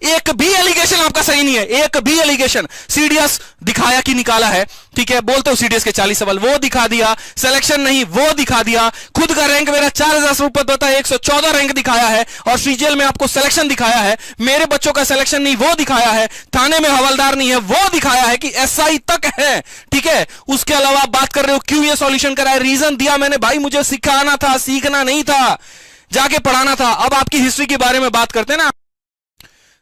एक भी एलिगेशन आपका सही नहीं है, एक भी एलिगेशन। सीडीएस दिखाया कि निकाला है, ठीक है, बोलते हो सीडीएस के 40 सवाल, वो दिखा दिया। सिलेक्शन नहीं, वो दिखा दिया। खुद का रैंक मेरा 4000 से ऊपर होता है, 114 रैंक दिखाया है, और सीजीएल में आपको सिलेक्शन दिखाया है। मेरे बच्चों का सिलेक्शन नहीं, वो दिखाया है। थाने में हवलदार नहीं है, वो दिखाया है कि एसआई तक है, ठीक है। उसके अलावा आप बात कर रहे हो क्यों ये सॉल्यूशन कराया, रीजन दिया मैंने, भाई मुझे सिखाना था, सीखना नहीं था, जाके पढ़ाना था। अब आपकी हिस्ट्री के बारे में बात करते हैं ना।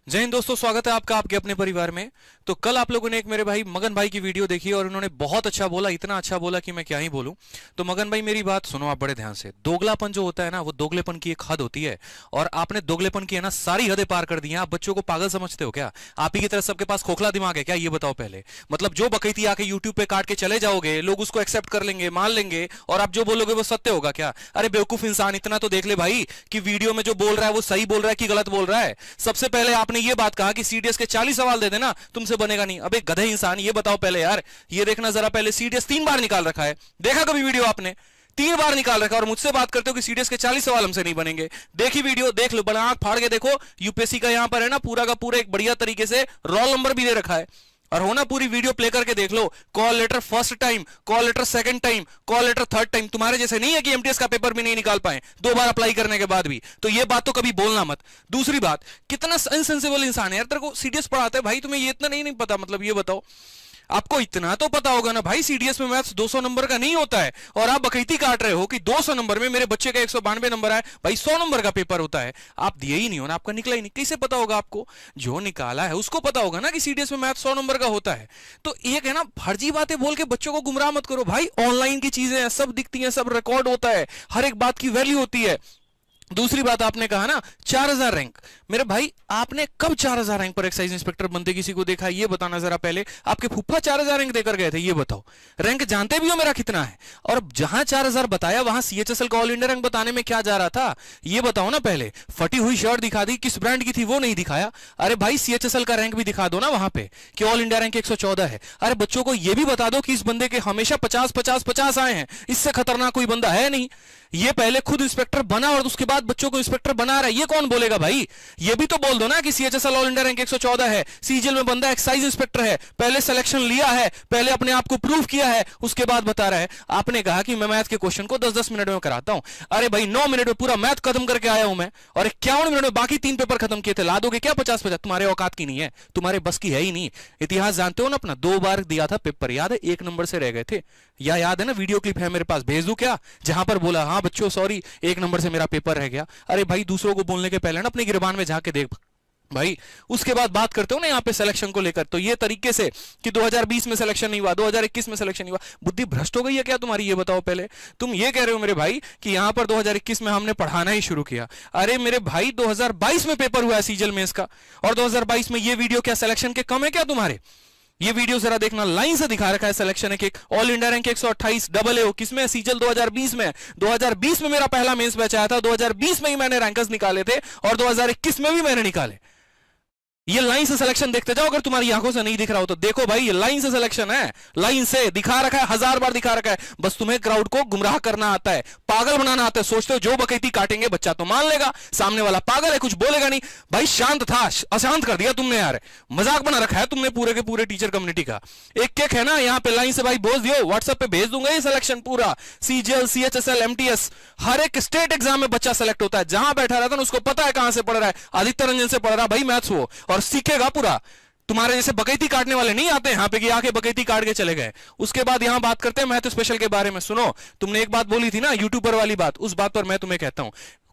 जय हिंद दोस्तों, स्वागत है आपका आपके अपने परिवार में। तो कल आप लोगों ने एक मेरे भाई मगन भाई की वीडियो देखी और उन्होंने बहुत अच्छा बोला, इतना अच्छा बोला कि मैं क्या ही बोलूं। तो मगन भाई मेरी बात सुनो आप बड़े ध्यान से। दोगलापन जो होता है ना, वो दोगलेपन की एक हद होती है, और आपने दोगलेपन की है ना सारी हदें पार कर दी हैं। आप बच्चों को पागल समझते हो क्या? आप ही की तरह सबके पास खोखला दिमाग है क्या? ये बताओ पहले। मतलब जो बकैती आके यूट्यूब पे काट के चले जाओगे, लोग उसको एक्सेप्ट कर लेंगे, मान लेंगे, और आप जो बोलोगे वो सत्य होगा क्या? अरे बेवकूफ इंसान, इतना तो देख ले भाई कि वीडियो में जो बोल रहा है वो सही बोल रहा है कि गलत बोल रहा है। सबसे पहले आपने ये बात कहा कि सीडीएस के 40 सवाल दे देना, तुमसे बनेगा नहीं। अबे गधे इंसान, ये बताओ पहले यार, ये देखना जरा पहले, सीडीएस 3 बार निकाल रखा है, देखा कभी वीडियो आपने? 3 बार निकाल रखा, और मुझसे बात करते हो कि सीडीएस के 40 सवाल हमसे नहीं बनेंगे। देखी वीडियो, देख लो, बना आंख फाड़ के देखो। यूपीएससी का यहां पर है ना पूरा का पूरा एक बढ़िया तरीके से रोल नंबर भी दे रखा है, और हो ना पूरी वीडियो प्ले करके देख लो। Call letter first time, call letter second time, call letter third time. तुम्हारे जैसे नहीं है कि एमटीएस का पेपर भी नहीं निकाल पाए 2 बार अप्लाई करने के बाद भी। तो ये बात तो कभी बोलना मत। दूसरी बात, कितना इनसेंसिबल इंसान है यार। तेरे को सीडीएस पढ़ाते हैं भाई, तुम्हें ये इतना नहीं पता? मतलब ये बताओ, आपको इतना तो पता होगा ना भाई, सीडीएस में मैथ्स 200 नंबर का नहीं होता है, और आप बकैती काट रहे हो कि 200 नंबर में मेरे बच्चे का 192 नंबर आए। भाई 100 नंबर का पेपर होता है, आप दिए ही नहीं हो ना, आपका निकला ही नहीं, कैसे पता होगा आपको? जो निकाला है उसको पता होगा ना कि सीडीएस में मैथ्स 100 नंबर का होता है। तो एक है ना, फर्जी बातें बोल के बच्चों को गुमराह मत करो भाई। ऑनलाइन की चीजें हैं, सब दिखती हैं, सब रिकॉर्ड होता है, हर एक बात की वैल्यू होती है। दूसरी बात, आपने कहा ना 4000 रैंक, मेरे भाई आपने कब 4000 रैंक पर एक्साइज इंस्पेक्टर बनते किसी को देखा? ये बताना जरा पहले। आपके फूफा 4000 रैंक देकर गए थे, ये बताओ। रैंक जानते भी हो मेरा कितना है? और जहां 4000 बताया वहां सीएचएसएल का ऑल इंडिया रैंक बताने में क्या जा रहा था, ये बताओ ना पहले। फटी हुई शर्ट दिखा दी, किस ब्रांड की थी वो नहीं दिखाया। अरे भाई सीएचएसएल का रैंक भी दिखा दो ना वहां पे कि ऑल इंडिया रैंक 114 है। अरे बच्चों को यह भी बता दो कि इस बंदे के हमेशा 50-50-50 आए हैं, इससे खतरनाक कोई बंदा है नहीं। ये पहले खुद इंस्पेक्टर बना और उसके बाद बच्चों को इंस्पेक्टर बना रहा है, ये कौन बोलेगा भाई? ये भी तो बोल दो ना कि सीएचएसएल ऑल इंडिया रैंक 114 है, सीजीएल में बंदा एक्साइज इंस्पेक्टर है, पहले सिलेक्शन लिया है, पहले अपने आप को प्रूव किया है, उसके बाद बता रहा है। आपने कहा कि मैं मैथ के क्वेश्चन को 10-10 मिनट में कराता हूं। अरे भाई 9 मिनट में पूरा मैथ खत्म करके आया हूं मैं, और 51 मिनट में बाकी 3 पेपर खत्म किए थे। ला दोगे क्या 50-50? तुम्हारे औकात की नहीं है, तुम्हारे बस की है ही नहीं। इतिहास जानते हो ना अपना, 2 बार दिया था पेपर, याद है? 1 नंबर से रह गए थे, या याद है ना? वीडियो क्लिप है मेरे पास, भेज दूं क्या? जहां पर बोला हाँ बच्चों सॉरी 1 नंबर से मेरा पेपर रह गया। अरे भाई दूसरों को बोलने के पहले ना अपने गिरबान में झांक के देख भाई। उसके बाद बात करते हो ना यहाँ पे सिलेक्शन को लेकर, तो ये तरीके से कि 2020 में सिलेक्शन नहीं हुआ, 2021 में सिलेक्शन नहीं हुआ, बुद्धि भ्रष्ट हो गई है क्या तुम्हारी? ये बताओ पहले। तुम ये कह रहे हो मेरे भाई कि यहाँ पर 2021 में हमने पढ़ाना ही शुरू किया। अरे मेरे भाई 2022 में पेपर हुआ है सीजीएल मेंस का, और 2022 में ये वीडियो क्या सिलेक्शन के कम है क्या तुम्हारे? ये वीडियो जरा देखना, लाइन से दिखा रखा है सिलेक्शन है कि all India rank 128 double A किसमें? सीजीएल 2020 में। 2020 में मेरा पहला मेंस बैच आया था, 2020 में ही मैंने रैंकर्स निकाले थे, और 2021 में भी मैंने निकाले। ये लाइन से सिलेक्शन देखते जाओ, अगर तुम्हारी आंखों से नहीं दिख रहा हो तो देखो भाई, ये लाइन से सिलेक्शन है, लाइन से दिखा रखा है, 1000 बार दिखा रखा है। बस तुम्हें क्राउड को गुमराह करना आता है, पागल बनाना आता है। सोचते हो जो बकैती काटेंगे बच्चा तो मान लेगा, सामने वाला पागल है कुछ बोलेगा नहीं। भाई शांत था, अशांत कर दिया तुमने यार, मजाक बना रखा है तुमने पूरे के पूरे टीचर कम्युनिटी का। एक एक है ना यहाँ पे लाइन से भाई बोझ दियो, व्हाट्सएप पे भेज दूंगा ये सिलेक्शन पूरा, सीजीएल सीएचएसएल एमटीएस, हर एक स्टेट एग्जाम में बच्चा सेलेक्ट होता है। जहां बैठा रहता है उसको पता है कहां से पढ़ रहा है, आदित्य रंजन से पढ़ रहा है भाई मैथ्स वो, और सीखेगा पूरा। तुम्हारे जैसे बकैती काटने वाले नहीं आते यहां पे कि आके बकैती काट के चले गए। उसके बाद यहां बात करते हैं मैथ स्पेशल के बारे में। सुनो, तुमने एक बात बोली थी ना यूट्यूबर वाली बात, उस बात पर मैं तुम्हें कहता हूं,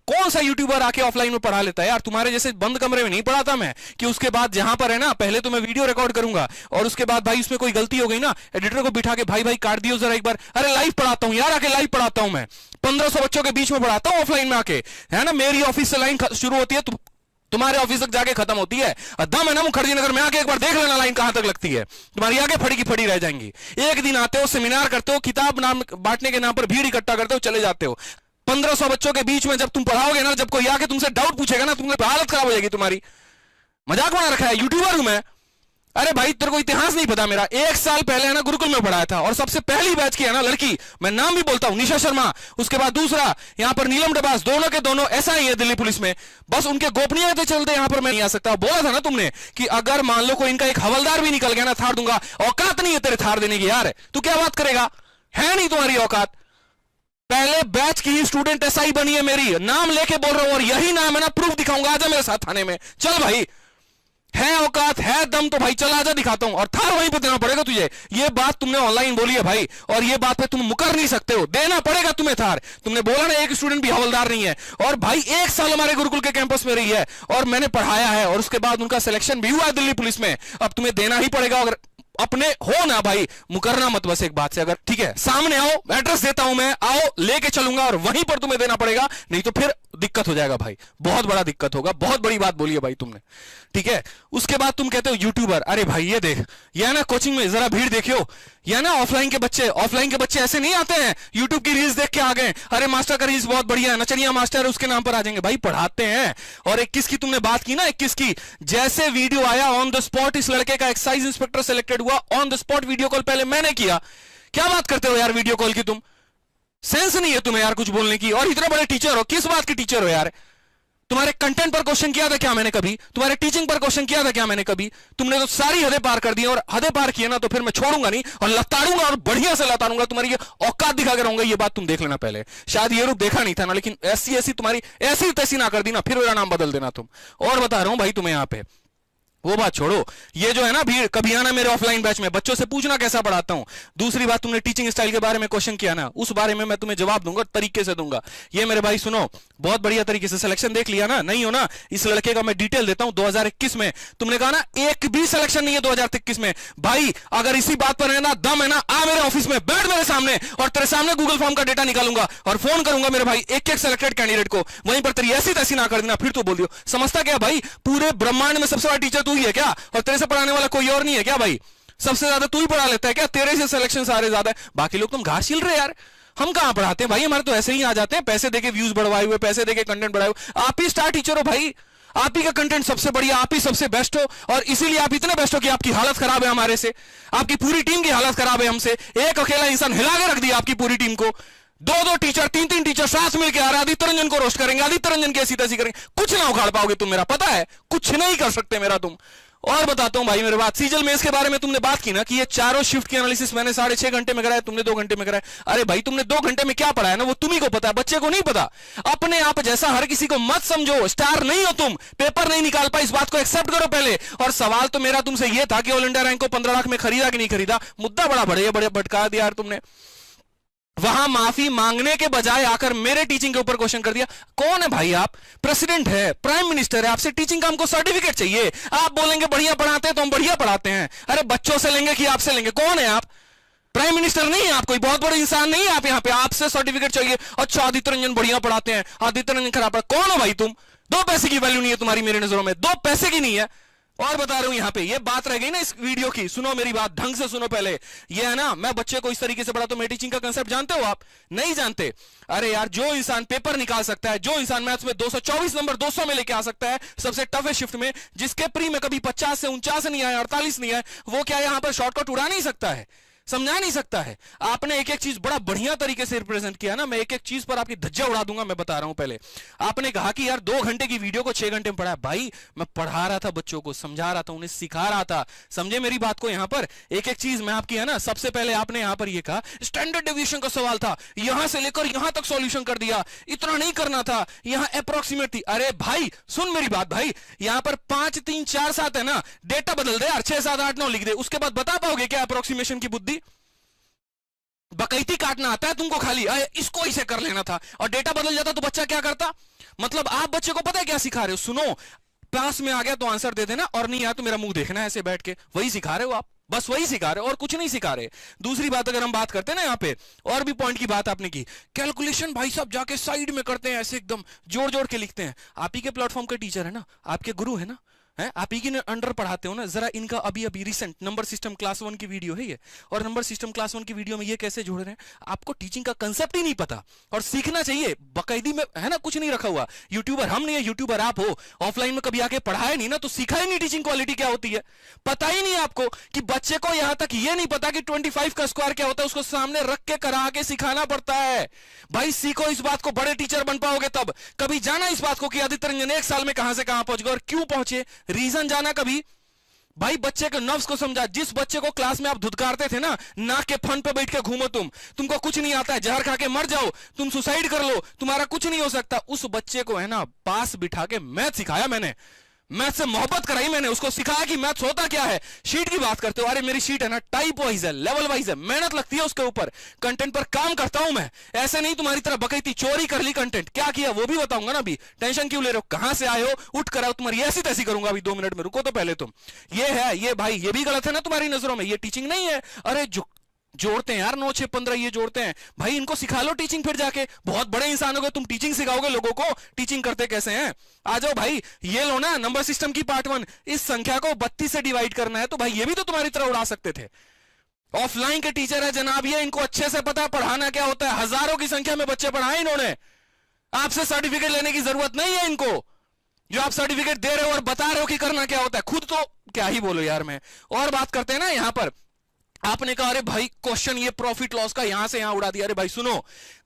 कौन सा यूट्यूबर आके ऑफलाइन में पढ़ा लेता है यार? तुम्हारे जैसे बंद कमरे में नहीं पढ़ाता मैं, कि उसके बाद जहां पर है ना पहले तो मैं वीडियो रिकॉर्ड करूंगा, और उसके बाद भाई उसमें कोई गलती हो गई ना, एडिटर को बिठा के भाई भाई काट दियो जरा एक बार। अरे लाइव पढ़ाता हूं यार, आके लाइव पढ़ाता हूं मैं, 1500 बच्चों के बीच में पढ़ाता हूं ऑफलाइन में आके, है ना? मेरी ऑफिस से लाइन शुरू होती है, तुम्हारे ऑफिस तक जाके खत्म होती है। दम है ना मुखर्जी नगर में आके एक बार देख लेना लाइन कहां तक लगती है, तुम्हारी आगे फड़ी की फड़ी रह जाएंगी। एक दिन आते हो, सेमिनार करते हो, किताब नाम बांटने के नाम पर भीड़ इकट्ठा करते हो, चले जाते हो। 1500 बच्चों के बीच में जब तुम पढ़ाओगे ना, जब कोई आके तुमसे डाउट पूछेगा ना, तुम्हारी हालत खराब हो जाएगी तुम्हारी। मजाक बना रखा है, यूट्यूबर हूं मैं। अरे भाई तेरे को इतिहास नहीं पता मेरा, 1 साल पहले है ना गुरुकुल में पढ़ाया था, और सबसे पहली बैच की है ना लड़की, मैं नाम भी बोलता हूं, निशा शर्मा, उसके बाद दूसरा यहां पर नीलम डबास, दोनों के दोनों ऐसा ही है दिल्ली पुलिस में, बस उनके गोपनीयता चलते यहां पर मैं नहीं आ सकता। बोला था ना तुमने कि अगर मान लो कोई इनका एक हवलदार भी निकल गया ना थार दूंगा, औकात नहीं है तेरे थार देने की यार, तू क्या बात करेगा, है नहीं तुम्हारी औकात। पहले बैच की ही स्टूडेंट एसआई बनी है मेरी, नाम लेके बोल रहा हूं, और यही नाम है ना, प्रूफ दिखाऊंगा, आजा मेरे साथ थाने में, चल भाई, है औकात है दम तो भाई चल आजा दिखाता हूं, और थार वहीं पे देना पड़ेगा तुझे। ये बात तुमने ऑनलाइन बोली है भाई, और ये बात पे तुम मुकर नहीं सकते हो, देना पड़ेगा तुम्हें थार। तुमने बोला ना एक स्टूडेंट भी हवलदार नहीं है, और भाई 1 साल हमारे गुरुकुल के कैंपस में रही है, और मैंने पढ़ाया है, और उसके बाद उनका सिलेक्शन भी हुआ है दिल्ली पुलिस में। अब तुम्हें देना ही पड़ेगा, अगर अपने हो ना भाई, मुकरना मत बस एक बात से, अगर ठीक है सामने आओ, एड्रेस देता हूं मैं, आओ लेके चलूंगा, और वहीं पर तुम्हें देना पड़ेगा, नहीं तो फिर दिक्कत हो जाएगा भाई, बहुत बड़ा दिक्कत होगा। बहुत बड़ी बात बोली है भाई तुमने, ठीक है। उसके बाद तुम कहते हो यूट्यूबर, अरे भाई ये देख, यह ना कोचिंग में जरा भीड़ देखियो, यह ना ऑफलाइन के बच्चे ऐसे नहीं आते हैं यूट्यूब की रील्स देख के आ गए, अरे मास्टर का रील्स बहुत बढ़िया है, नचनिया मास्टर उसके नाम पर आ जाएंगे, भाई पढ़ाते हैं। और 21 की तुमने बात की ना, 21 की जैसे वीडियो आया ऑन द स्पॉट, इस लड़के का एक्साइज इंस्पेक्टर सिलेक्टेड हुआ, on the spot video call पहले मैंने किया। क्या बात करते हो यार वीडियो कॉल की, तुम सेंस नहीं है तुम्हें यार कुछ बोलने की, और इतने बड़े टीचर हो, किस बात के टीचर हो यार। तुम्हारे कंटेंट पर क्वेश्चन किया था क्या मैंने कभी, तुम्हारे टीचिंग पर क्वेश्चन किया था क्या मैंने कभी। तुमने तो सारी हदें पार कर दी, और हदें पार किए ना तो फिर मैं छोड़ूंगा नहीं, और लताड़ूंगा, और बढ़िया से लताड़ूंगा, तुम्हारी ये औकात दिखा कर रहूंगा। ये बात तुम देख लेना पहले, शायद ये रूप देखा नहीं था ना, लेकिन ऐसी तुम्हारी ऐसी तैसी ना कर दी ना, फिर मेरा नाम बदल देना तुम। और बता रहा हूं भाई तुम्हें, यहां पे वो बात छोड़ो, ये जो है ना भीड़, कभी आना मेरे ऑफलाइन बैच में, बच्चों से पूछना कैसा पढ़ाता हूं। दूसरी बात, तुमने टीचिंग स्टाइल के बारे में क्वेश्चन किया ना, उस बारे में मैं तुम्हें जवाब दूंगा, तरीके से दूंगा। ये मेरे भाई सुनो, बहुत बढ़िया तरीके से सिलेक्शन देख लिया ना, नहीं हो ना, इस लड़के का मैं डिटेल देता हूं। 2021 में तुमने कहा ना एक भी सिलेक्शन नहीं है 2021 में, भाई अगर इसी बात पर है ना दम है ना, आ मेरे ऑफिस में बैठ मेरे सामने, और तेरे सामने गूगल फॉर्म का डेटा निकालूंगा, और फोन करूंगा मेरे भाई एक सिलेक्टेड कैंडिडेट को, वहीं पर तेरी ऐसी तैसी ना कर देना, फिर तो बोल दियो। समझता क्या भाई, पूरे ब्रह्मांड में सबसे बड़ा टीचर तू ही है क्या, और तेरे से पढ़ाने वाला कोई और नहीं है क्या भाई, सबसे ज्यादा तू ही पढ़ा लेता है क्या, तेरे से सिलेक्शन सारे ज्यादा है, बाकी लोग तुम घास छिल रहे यार, हम कहां पढ़ाते हैं भाई, हमारे तो ऐसे ही आ जाते हैं, पैसे देके व्यूज बढ़वाए हुए, पैसे देके कंटेंट बढ़ाए हुए। आप ही स्टार टीचर हो भाई, आप ही का कंटेंट सबसे बढ़िया, आप ही सबसे बेस्ट हो, और इसीलिए आप इतने बेस्ट हो कि आपकी हालत खराब है हमारे से, आपकी पूरी टीम की हालत खराब है हमसे। एक अकेला इंसान हिला के रख दिया आपकी पूरी टीम को, 2-2 टीचर 3-3 टीचर साथ मिलकर आ रहे, आदित्य रंजन को रोस्ट करेंगे, आदित्य रंजन की ऐसी तैसी करेंगे, कुछ ना उखाड़ पाओगे तुम, मेरा पता है, कुछ नहीं कर सकते मेरा तुम। और बताता हूं भाई मेरे बात, सीजल मेज के बारे में तुमने बात की ना, कि ये चारों शिफ्ट की एनालिसिस मैंने 6.5 घंटे में कराया, तुमने 2 घंटे में कराया। अरे भाई तुमने 2 घंटे में क्या पढ़ाया ना, वो तुम्ही को पता है, बच्चे को नहीं पता। अपने आप जैसा हर किसी को मत समझो, स्टार नहीं हो तुम, पेपर नहीं निकाल पाए, इस बात को एक्सेप्ट करो पहले। और सवाल तो मेरा तुमसे ये था कि ऑल इंडिया रैंक को 15 लाख में खरीदा कि नहीं खरीदा, मुद्दा बड़ा बड़े भटका दिया यार तुमने। वहां माफी मांगने के बजाय आकर मेरे टीचिंग के ऊपर क्वेश्चन कर दिया। कौन है भाई आप, प्रेसिडेंट है, प्राइम मिनिस्टर है, आपसे टीचिंग का हमको सर्टिफिकेट चाहिए। आप बोलेंगे बढ़िया पढ़ाते हैं तो हम बढ़िया पढ़ाते हैं, अरे बच्चों से लेंगे कि आपसे लेंगे, कौन है आप, प्राइम मिनिस्टर नहीं है आप, कोई बहुत बड़े इंसान नहीं है आप, यहाँ पे आपसे सर्टिफिकेट चाहिए। अच्छा आदित्य रंजन बढ़िया पढ़ाते हैं, आदित्य रंजन खराब पढ़ा, कौन हो भाई तुम, 2 पैसे की वैल्यू नहीं है तुम्हारी मेरी नजरों में, 2 पैसे की नहीं है। और बता रहा हूं यहां पे, ये बात रह गई ना इस वीडियो की, सुनो मेरी बात ढंग से सुनो पहले। ये है ना, मैं बच्चे को इस तरीके से पढ़ाता हूं, मेरी टीचिंग का कांसेप्ट जानते हो आप, नहीं जानते। अरे यार जो इंसान पेपर निकाल सकता है, जो इंसान मैथ्स में 224 नंबर 200 में लेके आ सकता है सबसे टफेस्ट शिफ्ट में, जिसके प्री में कभी 50 से 49 नहीं आया, 48 नहीं आया, वो क्या यहां पर शॉर्टकट उड़ा नहीं सकता है, समझा नहीं सकता है। आपने एक एक चीज बड़ा बढ़िया तरीके से रिप्रेजेंट किया ना, मैं एक एक चीज पर आपकी धज्जा उड़ा दूंगा। मैं बता रहा हूं पहले, आपने कहा कि यार 2 घंटे की वीडियो को 6 घंटे में पढ़ाया। भाई मैं पढ़ा रहा था बच्चों को, समझा रहा था, उन्हें सिखा रहा था, समझे मेरी बात को। यहां पर एक एक चीज मैं आपकी है ना, सबसे पहले आपने यहां पर यह कहा स्टैंडर्ड डेविएशन का सवाल था, यहां से लेकर यहां तक सॉल्यूशन कर दिया, इतना नहीं करना था, यहां अप्रोक्सीमेट थी। अरे भाई सुन मेरी बात भाई, यहां पर 5 3 4 7 है ना, डेटा बदल दे यार, 6 7 8 9 लिख दे, उसके बाद बता पाओगे क्या अप्रोक्सीमेशन की बुद्धि। बकैती काटना आता है तुमको खाली, इसको इसे कर लेना था, और डेटा बदल जाता तो बच्चा क्या करता। मतलब आप बच्चे को पता है क्या सिखा रहे हो, सुनो, पास में आ गया तो आंसर दे देना, और नहीं आया तो मेरा मुंह देखना है ऐसे बैठ के, वही सिखा रहे हो आप, बस वही सिखा रहे हो और कुछ नहीं सिखा रहे। दूसरी बात अगर हम बात करते हैं ना, यहाँ पे और भी पॉइंट की बात आपने की, कैलकुलेशन भाई साहब जाके साइड में करते हैं, ऐसे एकदम जोड़ जोड़ के लिखते हैं। आप ही के प्लेटफॉर्म के टीचर है ना, आपके गुरु है ना, है, आप ही के अंडर पढ़ाते हो ना। जरा इनका अभी अभी रिसेंट नंबर सिस्टम क्लास 1 की वीडियो है ये, और नंबर सिस्टम क्लास 1 की वीडियो में ये कैसे जोड़ रहे हैं। आपको टीचिंग का कंसेप्ट ही नहीं पता, और सीखना चाहिए बाकायदी में, है ना, कुछ नहीं रखा हुआ। यूट्यूबर हम नहीं है, यूट्यूबर आप हो। ऑफलाइन में कभी आके पढ़ाया नहीं ना, तो सीखा ही नहीं टीचिंग क्वालिटी क्या होती है। पता ही नहीं आपको कि बच्चे को यहां तक ये नहीं पता कि 25 का स्क्वायर क्या होता है, उसको सामने रख के करा के सिखाना पड़ता है। भाई सीखो इस बात को, बड़े टीचर बन पाओगे तब। कभी जाना इस बात को कि आदित्य रंजन 1 साल में कहां से कहां पहुंच गए और क्यों पहुंचे, रीजन जाना कभी। भाई बच्चे के नर्व्स को समझा। जिस बच्चे को क्लास में आप धुतकारते थे ना, नाक के फन पे बैठ के घूमो तुमको कुछ नहीं आता है, जहर खा के मर जाओ, तुम सुसाइड कर लो, तुम्हारा कुछ नहीं हो सकता, उस बच्चे को है ना पास बिठा के मैथ सिखाया मैंने, मैथ से मोहब्बत कराई मैंने, उसको सिखाया कि मैथ होता क्या है। शीट की बात करते हो, अरे मेरी शीट है ना टाइप वाइज है, लेवल वाइज है, मेहनत लगती है उसके ऊपर, कंटेंट पर काम करता हूं मैं। ऐसे नहीं तुम्हारी तरह बकैती चोरी कर ली कंटेंट, क्या किया वो भी बताऊंगा ना। अभी टेंशन क्यों ले रहे हो, कहां से आए हो, उठ कर आओ, तुम्हारी ऐसी तैसी करूंगा अभी 2 मिनट में, रुको तो पहले तुम। ये है, ये भाई ये भी गलत है ना तुम्हारी नजरों में, ये टीचिंग नहीं है। अरे जोड़ते हैं यार 9 6 15 ये जोड़ते हैं, भाई इनको सिखा लो टीचिंग, फिर जाके बहुत बड़े इंसान हो गए, तुम टीचिंग सिखाओगे लोगों को, टीचिंग करते कैसे हैं। आ जाओ भाई, ये लो ना नंबर सिस्टम की पार्ट 1, इस संख्या को 32 से डिवाइड करना है, तो भाई ये भी तो तुम्हारी तरह उड़ा सकते थे। ऑफलाइन के टीचर है जनाब ये, इनको अच्छे से पता है पढ़ाना क्या होता है, हजारों की संख्या में बच्चे पढ़ाए इन्होंने, आपसे सर्टिफिकेट लेने की जरूरत नहीं है इनको। जो आप सर्टिफिकेट दे रहे हो और बता रहे हो कि करना क्या होता है, खुद तो क्या ही बोलो यार मैं। और बात करते हैं ना यहां पर, आपने कहा अरे भाई क्वेश्चन ये प्रॉफिट लॉस का यहां से यहां उड़ा दिया। अरे भाई सुनो,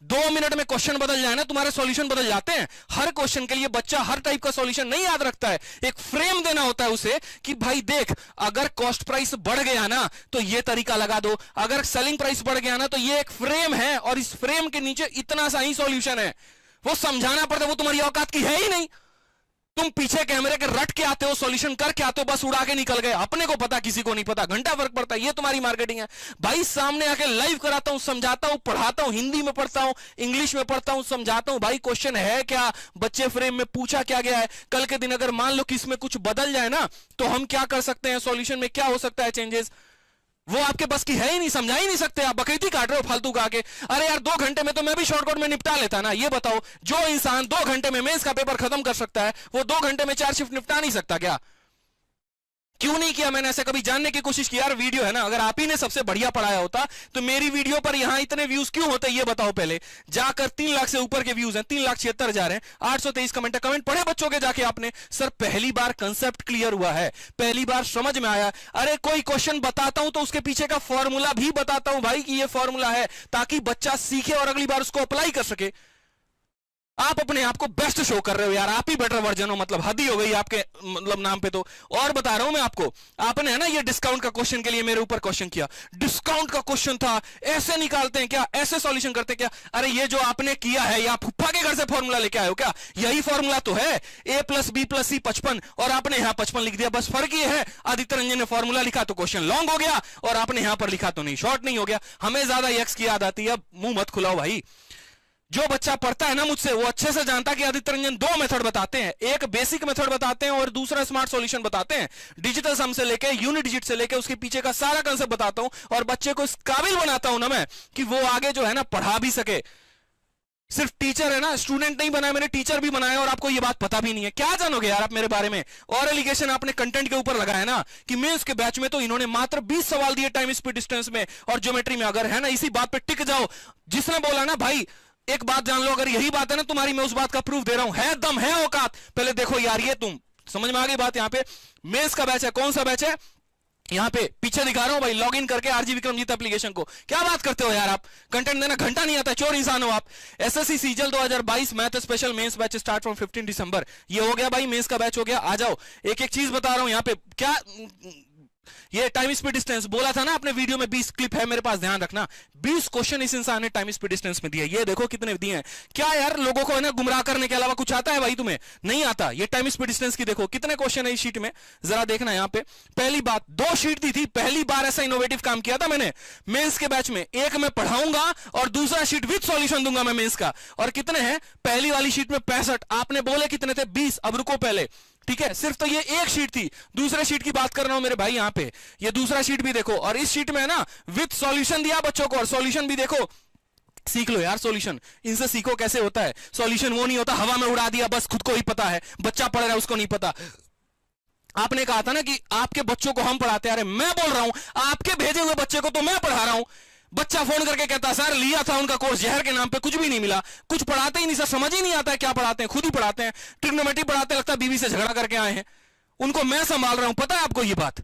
2 मिनट में क्वेश्चन बदल जाए ना, तुम्हारे सॉल्यूशन बदल जाते हैं। हर क्वेश्चन के लिए बच्चा हर टाइप का सॉल्यूशन नहीं याद रखता है, एक फ्रेम देना होता है उसे कि भाई देख, अगर कॉस्ट प्राइस बढ़ गया ना तो ये तरीका लगा दो, अगर सेलिंग प्राइस बढ़ गया ना तो ये एक फ्रेम है, और इस फ्रेम के नीचे इतना सा ही सॉल्यूशन है। वो समझाना पड़ता है, वो तुम्हारी औकात की है ही नहीं। तुम पीछे कैमरे के रट के आते हो, सॉल्यूशन करके आते हो, बस उड़ा के निकल गए, अपने को पता किसी को नहीं पता, घंटा फर्क पड़ता है, ये तुम्हारी मार्केटिंग है। भाई सामने आके लाइव कराता हूं, समझाता हूं, पढ़ाता हूं, हिंदी में पढ़ता हूं, इंग्लिश में पढ़ता हूं, समझाता हूं। भाई क्वेश्चन है क्या, बच्चे फ्रेम में पूछा क्या गया है, कल के दिन अगर मान लो कि इसमें कुछ बदल जाए ना तो हम क्या कर सकते हैं, सॉल्यूशन में क्या हो सकता है चेंजेस, वो आपके बस की है ही नहीं, समझा ही नहीं सकते। आप बकैती काट रहे हो फालतू का के। अरे यार 2 घंटे में तो मैं भी शॉर्टकट में निपटा लेता ना। ये बताओ, जो इंसान 2 घंटे में मेंस का पेपर खत्म कर सकता है, वो 2 घंटे में 4 शिफ्ट निपटा नहीं सकता क्या? क्यों नहीं किया मैंने ऐसा कभी जानने की कोशिश की। यार वीडियो है ना, अगर आप ही ने सबसे बढ़िया पढ़ाया होता तो मेरी वीडियो पर यहां इतने व्यूज क्यों होते, ये बताओ पहले। जाकर 3 लाख से ऊपर के व्यूज हैं, 3,76,000 हैं, 823 कमेंट पढ़े बच्चों के जाके आपने। सर पहली बार कंसेप्ट क्लियर हुआ है, पहली बार समझ में आया। अरे कोई क्वेश्चन बताता हूं तो उसके पीछे का फॉर्मूला भी बताता हूं भाई कि ये फॉर्मूला है, ताकि बच्चा सीखे और अगली बार उसको अप्लाई कर सके। आप अपने आप को बेस्ट शो कर रहे हो यार, आप ही बेटर वर्जन हो, मतलब हद ही हो गई आपके मतलब नाम पे तो। और बता रहा हूं मैं आपको, आपने है ना ये डिस्काउंट का क्वेश्चन के लिए मेरे ऊपर क्वेश्चन किया, डिस्काउंट का क्वेश्चन था, ऐसे निकालते हैं क्या, ऐसे सॉल्यूशन करते हैं क्या? अरे ये जो आपने किया है, या फुफ्फा के घर से फॉर्मूला लेके आए हो क्या? यही फॉर्मूला तो है, A + B + C 55, और आपने यहां 55 लिख दिया। बस फर्क ये है, आदित्य रंजन ने फॉर्मूला लिखा तो क्वेश्चन लॉन्ग हो गया, और आपने यहां पर लिखा तो नहीं, शॉर्ट नहीं हो गया। हमें ज्यादा एक्स की याद आती है, अब मुंह मत खुलाओ भाई। जो बच्चा पढ़ता है ना मुझसे, वो अच्छे से जानता है कि आदित्य रंजन 2 मेथड बताते हैं, एक बेसिक मेथड बताते हैं और दूसरा स्मार्ट सॉल्यूशन बताते हैं। डिजिटल सम से लेके यूनिट डिजिट से लेके उसके पीछे का सारा कांसेप्ट बताता हूं, और बच्चे को इस काबिल बनाता हूं ना मैं कि वो आगे जो है ना पढ़ा भी सके। सिर्फ टीचर है ना, स्टूडेंट नहीं बनाया मैंने, टीचर भी बनाया, और आपको ये बात पता भी नहीं है। क्या जानोगे यार आप मेरे बारे में? और एलिगेशन आपने कंटेंट के ऊपर लगाया ना कि मेंस के बैच में तो इन्होंने मात्र 20 सवाल दिए टाइम स्पीड डिस्टेंस में और ज्योमेट्री में। अगर है ना इसी बात पे टिक जाओ, जिसने बोला ना भाई एक बात जान लो, अगर यही बात है ना तुम्हारी, मैं उस बात का प्रूफ दे रहा हूं, है दम है औकात। पहले देखो यार, ये तुम समझ में आ गई बात। यहां पे मेंस का बैच है, कौन सा बैच है? यहां पे पीछे दिखा रहा हूं भाई, लॉगिन करके आरजी विक्रमजीत एप्लीकेशन को। क्या बात करते हो यार आप, कंटेंट देना घंटा नहीं आता, चोर इंसान हो आप। SSC CGL 2022 math special mains batch start from 15 दिसंबर। ये हो गया भाई, मेंस का बैच हो गया। आ जाओ, एक एक चीज बता रहा हूं यहां पे। क्या ये टाइम स्पीड डिस्टेंस बोला था ना आपने वीडियो में, 20 क्लिप है मेरे पास, ध्यान रखना। 20 क्वेश्चन इस इंसान ने टाइम स्पीड डिस्टेंस में दिया, ये देखो कितने दिए हैं। क्या यार लोगों को है ना गुमराह करने के अलावा कुछ आता है भाई तुम्हें? नहीं आता। ये टाइम स्पीड डिस्टेंस की देखो कितने क्वेश्चन है इस शीट में, जरा देखना यहां पे। पहली बात, 2 शीट दी थी, पहली बार ऐसा इनोवेटिव काम किया था मैंने मेंस के बैच में। एक मैं पढ़ाऊंगा और दूसरा शीट विद सॉल्यूशन दूंगा मैं मेंस का। और कितने हैं? पहली वाली शीट में 65, आपने बोले कितने थे? 20। अब रुको पहले, ठीक है, सिर्फ तो ये एक शीट थी, दूसरे शीट की बात कर रहा हूं मेरे भाई। यहां पे ये दूसरा शीट भी देखो, और इस शीट में है ना विद सॉल्यूशन दिया बच्चों को, और सॉल्यूशन भी देखो। सीख लो यार सॉल्यूशन, इनसे सीखो कैसे होता है सॉल्यूशन। वो नहीं होता हवा में उड़ा दिया, बस खुद को ही पता है, बच्चा पढ़ रहा है उसको नहीं पता। आपने कहा था ना कि आपके बच्चों को हम पढ़ाते हैं। अरे मैं बोल रहा हूं आपके भेजे हुए बच्चे को तो मैं पढ़ा रहा हूं। बच्चा फोन करके कहता सर लिया था उनका कोर्स जहर के नाम पे, कुछ भी नहीं मिला, कुछ पढ़ाते ही नहीं सर, समझ ही नहीं आता है क्या पढ़ाते हैं, खुद ही पढ़ाते हैं, ट्रिग्नोमेट्री पढ़ाते, लगता है बीवी से झगड़ा करके आए हैं, उनको मैं संभाल रहा हूं। पता है आपको ये बात?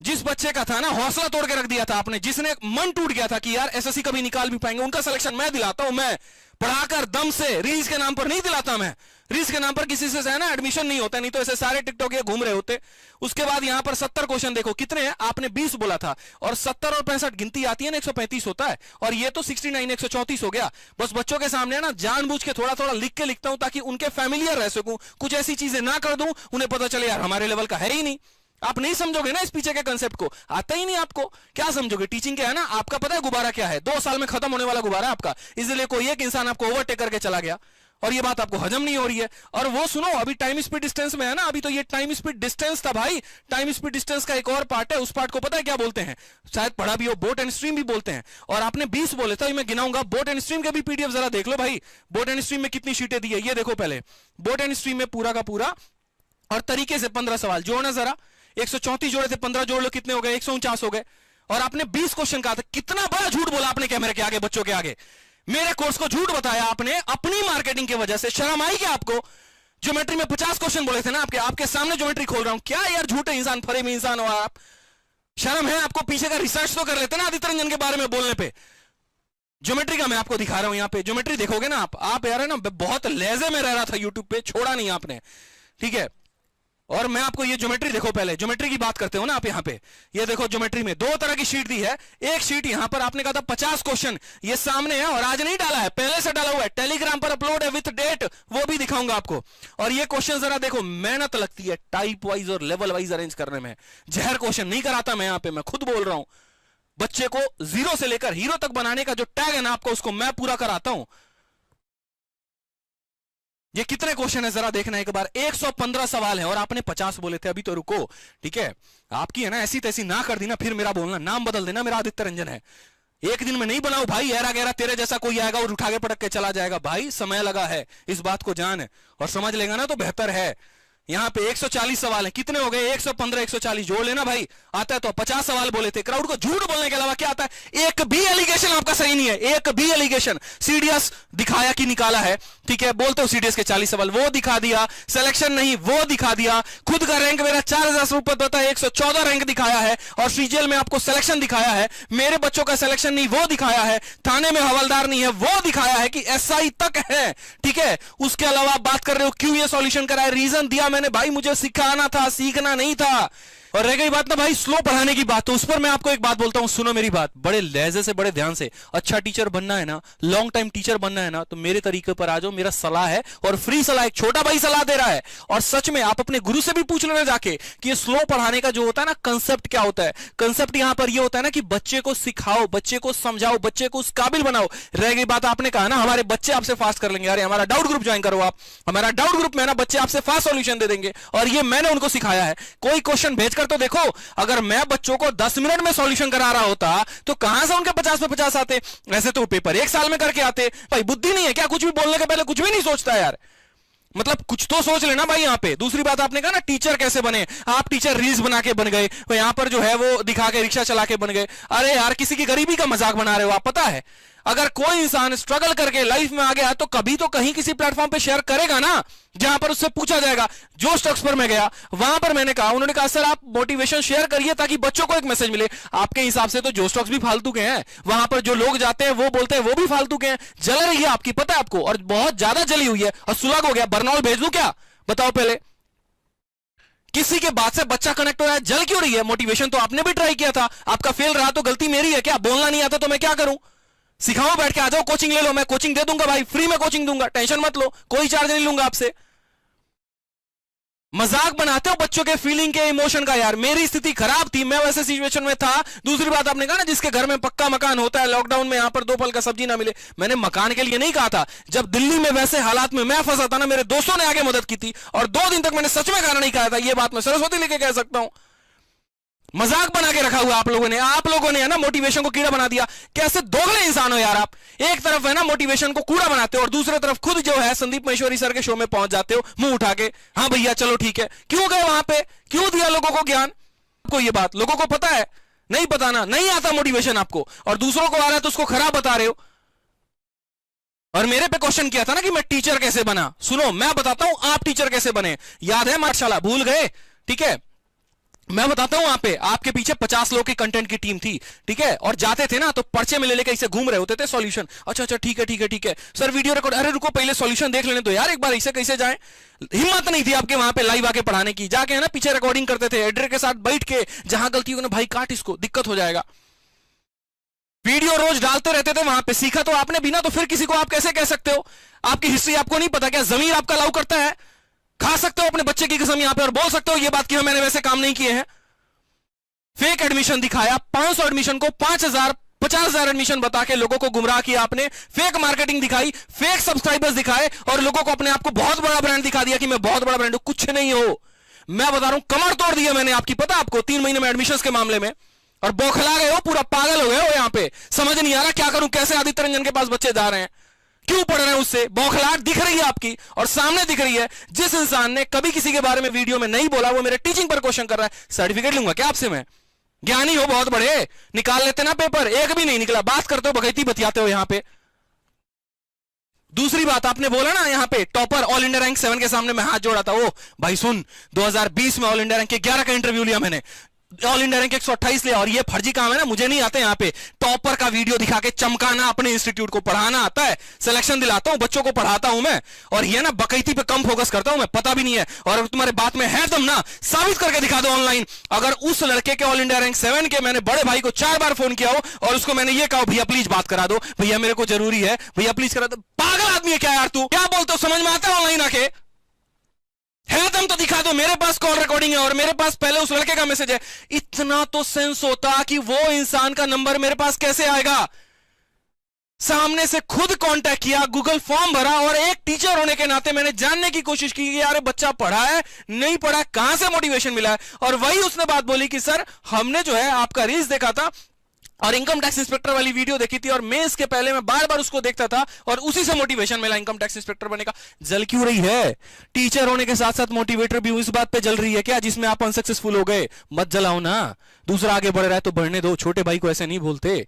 जिस बच्चे का था ना हौसला तोड़ के रख दिया था आपने, जिसने मन टूट गया था कि यार एसएससी कभी निकाल भी पाएंगे, उनका सिलेक्शन मैं दिलाता हूं, मैं पढ़ाकर दम से। रील्स के नाम पर नहीं दिलाता मैं, रील्स के नाम पर किसी से है ना एडमिशन नहीं होता, नहीं तो ऐसे सारे टिकटॉक ये घूम रहे होते। उसके बाद यहां पर 70 क्वेश्चन देखो कितने हैं, आपने 20 बोला था, और 70 और 65 गिनती आती है ना 135 होता है, और ये तो 69 134 हो गया। बस बच्चों के सामने ना जानबूझ के थोड़ा थोड़ा लिख के लिखता हूं ताकि उनके फैमिलियर रह सकूं, कुछ ऐसी चीजें ना कर दूं उन्हें पता चले यार हमारे लेवल का है ही नहीं। आप नहीं समझोगे ना इस पीछे के कंसेप्ट को, आता ही नहीं आपको, क्या समझोगे? टीचिंग क्या है ना, आपका पता है गुब्बारा क्या है? 2 साल में खत्म होने वाला गुब्बारा है आपका, इसलिए कोई एक इंसान आपको ओवरटेक करके चला गया और ये बात आपको हजम नहीं हो रही है। और वो सुनो, अभी टाइम स्पीड डिस्टेंस में है ना, अभी तो ये टाइम स्पीड डिस्टेंस था भाई। टाइम स्पीड डिस्टेंस का एक और पार्ट है, उस पार्ट को पता है क्या बोलते हैं? शायद पढ़ा भी हो, बोट एंड स्ट्रीम भी बोलते हैं। और आपने 20 बोले था, मैं गिनाऊंगा। बोट एंड स्ट्रीम के भी पीडीएफ जरा देख लो भाई, बोट एंड स्ट्रीम में कितनी शीटें दी है ये देखो पहले। बोट एंड स्ट्रीम में पूरा का पूरा और तरीके से 15 सवाल जोड़ना जरा। 134 जोड़े थे, 15 जोड़ लो, कितने हो गए? 149 हो गए। और आपने 20 क्वेश्चन कहा था। कितना बड़ा झूठ बोला आपने कैमरे के आगे, बच्चों के आगे। मेरे कोर्स को झूठ बताया आपने अपनी मार्केटिंग की वजह से। शर्म आई क्या आपको? ज्योमेट्री में 50 क्वेश्चन बोले थे ना, आपके सामने ज्योमेट्री खोल रहा हूं। क्या यार झूठे इंसान, फरे में इंसान हो आप? शर्म है आपको? पीछे का रिसर्च तो कर लेते ना आदित्य रंजन के बारे में बोलने पे। ज्योमेट्री का मैं आपको दिखा रहा हूं, यहां पे ज्योमेट्री देखोगे ना आप यार है ना, बहुत लहजे में रह रहा था यूट्यूब पे, छोड़ा नहीं आपने, ठीक है। और मैं आपको ये ज्योमेट्री देखो, पहले ज्योमेट्री की बात करते हो ना आप। यहाँ पे ये देखो, ज्योमेट्री में 2 तरह की शीट दी है। एक शीट यहाँ पर आपने कहा था 50 क्वेश्चन, ये सामने है और आज नहीं डाला है, पहले से डाला हुआ है, टेलीग्राम पर अपलोड है विथ डेट, वो भी दिखाऊंगा आपको। और ये क्वेश्चन जरा देखो, मेहनत लगती है टाइप वाइज और लेवल वाइज अरेंज करने में। जहर क्वेश्चन नहीं कराता मैं यहाँ पे, मैं खुद बोल रहा हूं। बच्चे को 0 से लेकर हीरो तक बनाने का जो टैग है ना आपको, उसको मैं पूरा कराता हूं। ये कितने क्वेश्चन है जरा देखना एक बार। 115 सवाल है और आपने 50 बोले थे। अभी तो रुको, ठीक है। आपकी है ना ऐसी तैसी ना कर दी ना, फिर मेरा बोलना, नाम बदल देना, मेरा आदित्य रंजन है। एक दिन में नहीं बनाओ भाई, ऐरा गहरा तेरे जैसा कोई आएगा और उठा के पटक के चला जाएगा। भाई समय लगा है, इस बात को जान, और समझ लेगा ना तो बेहतर है। यहां पे 140 सवाल है, कितने हो गए? 115 140 जोड़ लेना भाई। आता है तो 50 सवाल बोले थे। क्राउड को झूठ बोलने के अलावा क्या आता है? एक भी एलिगेशन आपका सही नहीं है, एक भी एलिगेशन। सीडीएस दिखाया कि निकाला है, ठीक है। बोलते हो सीडीएस के 40 सवाल, वो दिखा दिया। सिलेक्शन नहीं, वो दिखा दिया। खुद का रैंक मेरा 4000 रुपए पता है, 114 रैंक दिखाया है। और सीजीएल में आपको सिलेक्शन दिखाया है। मेरे बच्चों का सिलेक्शन नहीं, वो दिखाया है। थाने में हवलदार नहीं है, वो दिखाया है कि एसआई तक है, ठीक है। उसके अलावा आप बात कर रहे हो क्यों ये सॉल्यूशन करा है, रीजन दिया मैंने भाई, मुझे सिखाना था, सीखना नहीं था। और रह गई बात ना भाई स्लो पढ़ाने की बात, तो उस पर मैं आपको एक बात बोलता हूं, सुनो मेरी बात बड़े लहजे से, बड़े ध्यान से। अच्छा टीचर बनना है ना, लॉन्ग टाइम टीचर बनना है ना, तो मेरे तरीके पर आ जाओ। मेरा सलाह है और फ्री सलाह, एक छोटा भाई सलाह दे रहा है। और सच में आप अपने गुरु से भी पूछ लेना जाके कि ये स्लो पढ़ाने का जो होता है ना कंसेप्ट क्या होता है। कंसेप्ट यहां पर ये होता है ना कि बच्चे को सिखाओ, बच्चे को समझाओ, बच्चे को उस काबिल बनाओ। रह गई बात, आपने कहा ना हमारे बच्चे आपसे फास्ट कर लेंगे। अरे हमारा डाउट ग्रुप ज्वाइन करो आप, हमारा डाउट ग्रुप में ना बच्चे आपसे फास्ट सॉल्यूशन दे देंगे। और ये मैंने उनको सिखाया है। कोई क्वेश्चन भेजकर तो देखो, अगर मैं बच्चों को 10 मिनट में सॉल्यूशन करा रहा होता तो कहां से उनके 50 पे 50 आते? ऐसे तो पेपर 1 साल में करके आते। भाई बुद्धि नहीं है क्या? कुछ भी बोलने के पहले कुछ भी नहीं सोचता यार, मतलब कुछ तो सोच लेना भाई यहां पे। दूसरी बात आपने कहा ना टीचर कैसे बने, आप टीचर रील्स बना के बन गए, तो यहां पर जो है वो दिखा के रिक्शा चला के बन गए। अरे यार किसी की गरीबी का मजाक बना रहे हो आप। पता है अगर कोई इंसान स्ट्रगल करके लाइफ में आ गया तो कभी तो कहीं किसी प्लेटफॉर्म पे शेयर करेगा ना, जहां पर उससे पूछा जाएगा। जो स्टॉक्स पर मैं गया वहां पर मैंने कहा, उन्होंने कहा सर आप मोटिवेशन शेयर करिए ताकि बच्चों को एक मैसेज मिले। आपके हिसाब से तो जो स्टॉक्स भी फालतू के हैं, वहां पर जो लोग जाते हैं वो बोलते हैं वो भी फालतू के हैं। जल रही है आपकी, पता है आपको, और बहुत ज्यादा जली हुई है और सुलग हो गया। बर्नॉल भेज दूं क्या? बताओ पहले। किसी के बात से बच्चा कनेक्ट हो रहा है, जल क्यों रही है? मोटिवेशन तो आपने भी ट्राई किया था, आपका फेल रहा तो गलती मेरी है क्या? बोलना नहीं आता तो मैं क्या करूं? सिखाओ, बैठ के आ जाओ, कोचिंग ले लो, मैं कोचिंग दे दूंगा भाई, फ्री में कोचिंग दूंगा, टेंशन मत लो, कोई चार्ज नहीं लूंगा आपसे। मजाक बनाते हो बच्चों के फीलिंग के, इमोशन का। यार मेरी स्थिति खराब थी, मैं वैसे सिचुएशन में था। दूसरी बात आपने कहा ना जिसके घर में पक्का मकान होता है, लॉकडाउन में यहां पर 2 फल का सब्जी ना मिले, मैंने मकान के लिए नहीं कहा था। जब दिल्ली में वैसे हालात में मैं फंसा था ना, मेरे दोस्तों ने आगे मदद की थी और 2 दिन तक मैंने सच में खाना नहीं खाया था। यह बात मैं सरस्वती लेके कह सकता हूं। मजाक बना के रखा हुआ आप लोगों ने है ना मोटिवेशन को कीड़ा बना दिया। कैसे दोगले इंसान हो यार आप। एक तरफ है ना मोटिवेशन को कूड़ा बनाते हो और दूसरी तरफ खुद जो है संदीप महेश्वरी सर के शो में पहुंच जाते हो मुंह उठा के, हाँ भैया चलो ठीक है। क्यों गए वहां पे, क्यों दिया लोगों को ज्ञान? आपको ये बात लोगों को पता है? नहीं पता ना, नहीं आता मोटिवेशन आपको, और दूसरों को आ रहा है तो उसको खराब बता रहे हो। और मेरे पे क्वेश्चन किया था ना कि मैं टीचर कैसे बना। सुनो मैं बताता हूं आप टीचर कैसे बने। याद है माशाल्लाह, भूल गए? ठीक है, मैं बताता हूं। वहां पे आपके पीछे 50 लोग की कंटेंट की टीम थी, ठीक है, और जाते थे ना तो पर्चे में ले लेके ऐसे घूम रहे होते थे सॉल्यूशन। अच्छा ठीक है सर वीडियो रिकॉर्ड, अरे रुको पहले सॉल्यूशन देख लेने दो यार एक बार, ऐसे कैसे जाए। हिम्मत नहीं थी आपके वहां पे लाइव आके पढ़ाने की। जाके है ना पीछे रिकॉर्डिंग करते थे एडिटर के साथ बैठ के, जहां गलती हो ना भाई काट इसको, दिक्कत हो जाएगा। वीडियो रोज डालते रहते थे वहां पे। सीखा तो आपने भी ना, तो फिर किसी को आप कैसे कह सकते हो? आपकी हिस्ट्री आपको नहीं पता क्या? जमीर आपका अलाउ करता है? खा सकते हो अपने बच्चे की कसम यहां पे और बोल सकते हो ये बात कि मैंने वैसे काम नहीं किए हैं। फेक एडमिशन दिखाया, 500 एडमिशन को 5000 50,000 एडमिशन बता के लोगों को गुमराह किया आपने। फेक मार्केटिंग दिखाई, फेक सब्सक्राइबर्स दिखाए और लोगों को अपने आप को बहुत बड़ा ब्रांड दिखा दिया कि मैं बहुत बड़ा ब्रांड हूं। कुछ नहीं हो, मैं बता रहा हूं कमर तोड़ दिया मैंने आपकी, पता आपको 3 महीने में एडमिशन के मामले में। और बौखला गए हो, पूरा पागल हो गए हो। यहां पे समझ नहीं आ रहा क्या करूं, कैसे आदित्य रंजन के पास बच्चे जा रहे हैं, क्यों पढ़ रहे हैं उससे। बौखलाहट दिख रही है आपकी और सामने दिख रही है। जिस इंसान ने कभी किसी के बारे में वीडियो में नहीं बोला वो मेरे टीचिंग पर क्वेश्चन कर रहा है। सर्टिफिकेट लूंगा क्या आपसे मैं? ज्ञानी हो बहुत बड़े, निकाल लेते ना पेपर, एक भी नहीं निकला। बात करते हो बगैती बतियाते हो यहां पे। दूसरी बात आपने बोला ना यहां पे टॉपर ऑल इंडिया रैंक 7 के सामने मैं हाथ जोड़ा था। ओ भाई सुन, 2020 में ऑल इंडिया रैंक के 11 का इंटरव्यू लिया मैंने, ऑल इंडिया रैंक 128 लिया। और ये फर्जी काम है ना, मुझे नहीं आते यहाँ पे टॉपर का वीडियो दिखा के चमकाना। अपने इंस्टीट्यूट को पढ़ाना आता है, सिलेक्शन दिलाता हूं, बच्चों को पढ़ाता हूं मैं। और ये ना बकैती पे कम फोकस करता हूं मैं, पता भी नहीं है। और अगर तुम्हारे बात में है दम ना, साबित करके दिखा दो ऑनलाइन। अगर उस लड़के के ऑल इंडिया रैंक 7 के मैंने बड़े भाई को 4 बार फोन किया हो और उसको मैंने ये कहा भैया प्लीज बात करा दो, भैया मेरे को जरूरी है, भैया प्लीज करा दो। पागल आदमी है क्या यार तू? क्या बोलते हो, समझ में आता है ऑनलाइन आके? है दम तो दिखा दो। मेरे पास कॉल रिकॉर्डिंग है और मेरे पास पहले उस लड़के का मैसेज है। इतना तो सेंस होता कि वो इंसान का नंबर मेरे पास कैसे आएगा। सामने से खुद कांटेक्ट किया, गूगल फॉर्म भरा और एक टीचर होने के नाते मैंने जानने की कोशिश की कि यार बच्चा पढ़ा है नहीं पढ़ा, कहां से मोटिवेशन मिला है। और वही उसने बात बोली कि सर हमने जो है आपका रील्स देखा था और इनकम टैक्स इंस्पेक्टर वाली वीडियो देखी थी और मैं इसके पहले मैं बार बार उसको देखता था और उसी से मोटिवेशन मिला इनकम टैक्स इंस्पेक्टर बनने का। जल क्यों रही है? टीचर होने के साथ साथ मोटिवेटर भी हूं, इस बात पे जल रही है क्या जिसमें आप अनसक्सेसफुल हो गए? मत जलाओ ना, दूसरा आगे बढ़ रहा है तो बढ़ने दो। छोटे भाई को ऐसे नहीं बोलते।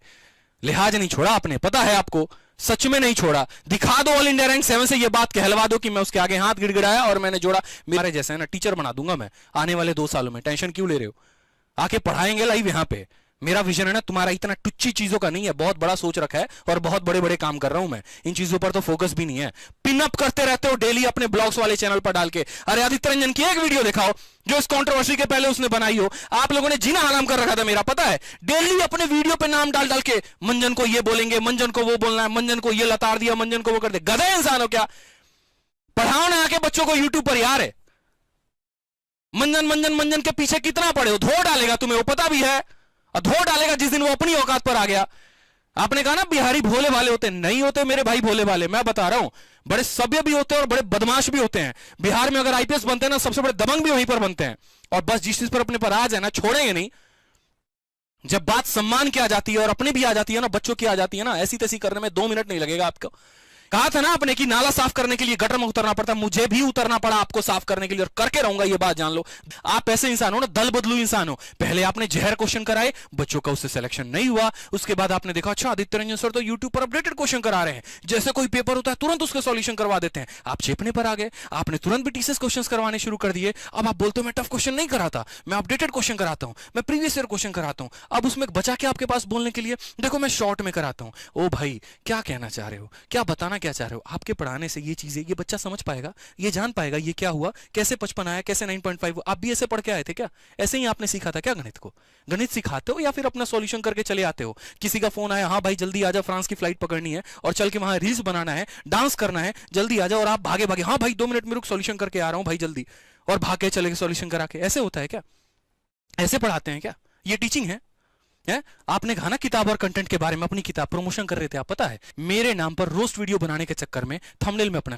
लिहाज नहीं छोड़ा आपने, पता है आपको, सच में नहीं छोड़ा। दिखा दो ऑल इंडिया रैंक 7 से ये बात कहलवा दो कि मैं उसके आगे हाथ गिड़गिड़ाया और मैंने जोड़ा। मेरे जैसे है ना टीचर बना दूंगा मैं आने वाले 2 सालों में। टेंशन क्यों ले रहे हो? आके पढ़ाएंगे लाइव यहां पे। मेरा विजन है ना तुम्हारा इतना टुच्ची चीजों का नहीं है, बहुत बड़ा सोच रखा है और बहुत बड़े बड़े काम कर रहा हूं मैं। इन चीजों पर तो फोकस भी नहीं है। पिनअप करते रहते हो डेली अपने ब्लॉग्स वाले चैनल पर डाल के। अरे आदित्य रंजन की एक वीडियो दिखाओ जो इस कंट्रोवर्सी के पहले उसने बनाई हो। आप लोगों ने जीना हराम कर रखा था मेरा, पता है। डेली अपने वीडियो पे नाम डाल डाल के मंजन को ये बोलेंगे, मंजन को वो बोलना है, मंजन को ये लताड़ दिया, मंजन को वो कर दे। गधे इंसान हो क्या? पढ़ाओ ना आके बच्चों को यूट्यूब पर यार। मंजन मंजन मंजन के पीछे कितना पड़े हो? धो डालेगा तुम्हें, वो पता भी है। धो डालेगा जिस दिन वो अपनी औकात पर आ गया। आपने कहा ना बिहारी भोले भाले होते, नहीं होते मेरे भाई भोले भाले। मैं बता रहा हूं बड़े सभ्य भी होते हैं और बड़े बदमाश भी होते हैं। बिहार में अगर आईपीएस बनते हैं ना, सबसे बड़े दबंग भी वहीं पर बनते हैं। और बस जिस चीज पर अपने पर आ जाए ना, छोड़ेंगे नहीं। जब बात सम्मान की आ जाती है और अपनी भी आ जाती है ना, बच्चों की आ जाती है ना, ऐसी तैसी करने में 2 मिनट नहीं लगेगा आपको। कहा था ना आपने कि नाला साफ करने के लिए गटर में उतरना पड़ता, मुझे भी उतरना पड़ा आपको साफ करने के लिए और करके रहूंगा, ये बात जान लो। आप ऐसे इंसान हो ना, दल बदलू इंसान हो। पहले आपने जहर क्वेश्चन कराए, बच्चों का उससे सिलेक्शन नहीं हुआ। उसके बाद आपने देखा अच्छा आदित्य रंजन सर तो यूट्यूब पर अपडेटेड क्वेश्चन करा रहे हैं, जैसे कोई पेपर होता है तुरंत उसका सॉल्यूशन करवा देते हैं। आप चेपने पर आ गए, आपने तुरंत भी टीसीएस क्वेश्चन करवाने शुरू कर दिए। अब आप बोलते हो मैं टफ क्वेश्चन नहीं कराता, मैं अपडेटेड क्वेश्चन कराता हूं, मैं प्रीवियस ईयर क्वेश्चन कराता हूं। अब उसमें बचा के आपके पास बोलने के लिए, देखो मैं शॉर्ट में कराता हूं। ओ भाई क्या कहना चाह रहे हो, क्या बताना क्या चाह रहे हो? आपके पढ़ाने से ये चीजें ये बच्चा समझ पाएगा, ये जान पाएगा ये क्या हुआ, कैसे 55 आया, कैसे 9.5। आप भी ऐसे पढ़ के आए थे क्या? ऐसे ही आपने सीखा था क्या गणित को? गणित सिखाते हो या फिर अपना सॉल्यूशन करके चले आते हो? किसी का फोन आया, हाँ भाई जल्दी आजा, फ्रांस की फ्लाइट पकड़नी है और चल के वहां रील्स बनाना है, डांस करना है, जल्दी आजा। और आप भागे भागे, हाँ भाई 2 मिनट में रुक, सॉल्यूशन करके आ रहा हूं भाई जल्दी, और भाग के चले गए सॉल्यूशन करा के। ऐसे होता है क्या? ऐसे पढ़ाते हैं क्या? ये टीचिंग है? आपने कहा ना किताब और कंटेंट के बारे में, अपनी किताब प्रमोशन कर रहे थे आप, पता है मेरे नाम पर रोस्ट वीडियो बनाने के चक्कर में थंबनेल में अपना